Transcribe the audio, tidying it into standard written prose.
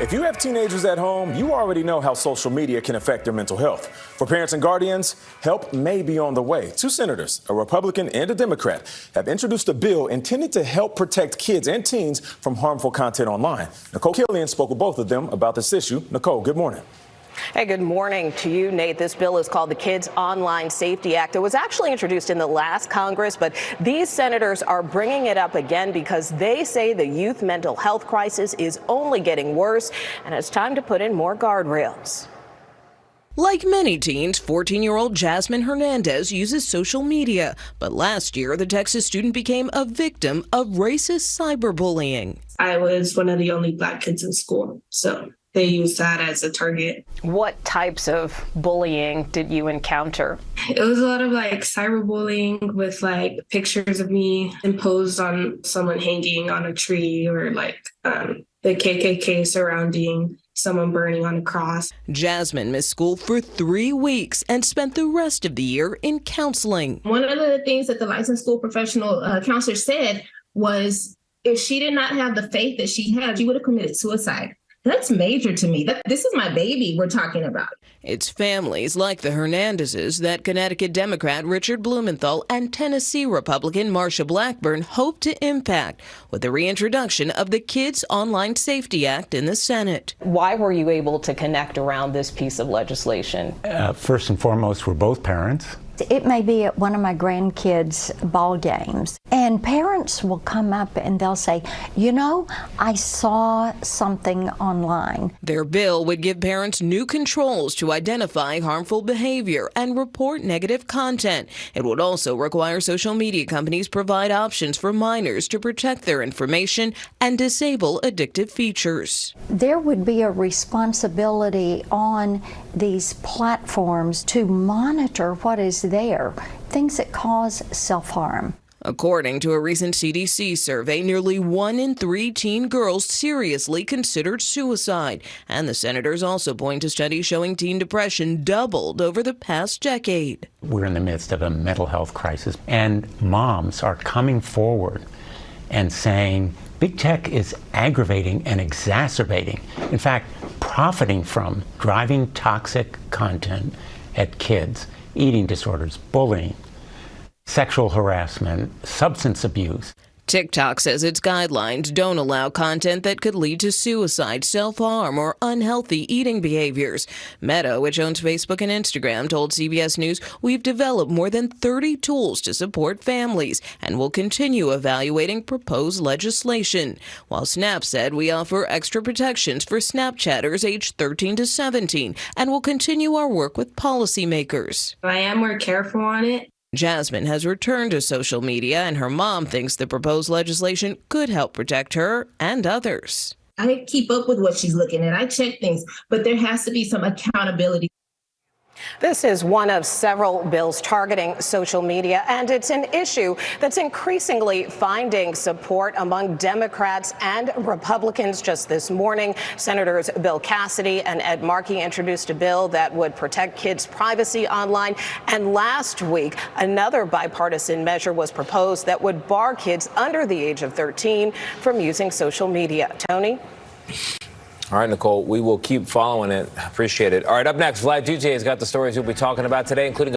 If you have teenagers at home, you already know how social media can affect their mental health. For parents and guardians, help may be on the way. Two senators, a Republican and a Democrat, have introduced a bill intended to help protect kids and teens from harmful content online. Nicole Killian spoke with both of them about this issue. Nicole, good morning. Hey, good morning to you, Nate. This bill is called the Kids Online Safety Act. It was actually introduced in the last Congress, but these senators are bringing it up again because they say the youth mental health crisis is only getting worse, and it's time to put in more guardrails. Like many teens, 14-year-old Jasmine Hernandez uses social media. But last year, the Texas student became a victim of racist cyberbullying. I was one of the only Black kids in school, so they used that as a target. What types of bullying did you encounter? It was a lot of cyberbullying with pictures of me imposed on someone hanging on a tree, or the KKK surrounding someone burning on a cross. Jasmine missed school for 3 weeks and spent the rest of the year in counseling. One of the things that the licensed school professional counselor said was if she did not have the faith that she had, she would have committed suicide. That's major to me. This is my baby we're talking about. It's families like the Hernandezes that Connecticut Democrat Richard Blumenthal and Tennessee Republican Marsha Blackburn hope to impact with the reintroduction of the Kids Online Safety Act in the Senate. Why were you able to connect around this piece of legislation? First and foremost, we're both parents. It may be at one of my grandkids' ball games, and parents will come up and they'll say, you know, I saw something online. Their bill would give parents new controls to identify harmful behavior and report negative content. It would also require social media companies provide options for minors to protect their information and disable addictive features. There would be a responsibility on these platforms to monitor what is there, things that cause self-harm. According to a recent CDC survey, nearly 1 in 3 teen girls seriously considered suicide. And the senators also point to studies showing teen depression doubled over the past decade. We're in the midst of a mental health crisis, and moms are coming forward and saying big tech is aggravating and exacerbating, in fact, profiting from driving toxic content at kids, eating disorders, bullying, sexual harassment, substance abuse. TikTok says its guidelines don't allow content that could lead to suicide, self-harm, or unhealthy eating behaviors. Meta, which owns Facebook and Instagram, told CBS News, "We've developed more than 30 tools to support families and will continue evaluating proposed legislation." While Snap said, "We offer extra protections for Snapchatters aged 13 to 17 and will continue our work with policymakers." I am more careful on it. Jasmine has returned to social media, and her mom thinks the proposed legislation could help protect her and others. I keep up with what she's looking at. I check things, but there has to be some accountability. This is one of several bills targeting social media, and it's an issue that's increasingly finding support among Democrats and Republicans. Just this morning, Senators Bill Cassidy and Ed Markey introduced a bill that would protect kids' privacy online. And last week, another bipartisan measure was proposed that would bar kids under the age of 13 from using social media. Tony? All right, Nicole, we will keep following it. Appreciate it. All right, up next, Vlad Duce has got the stories we'll be talking about today, including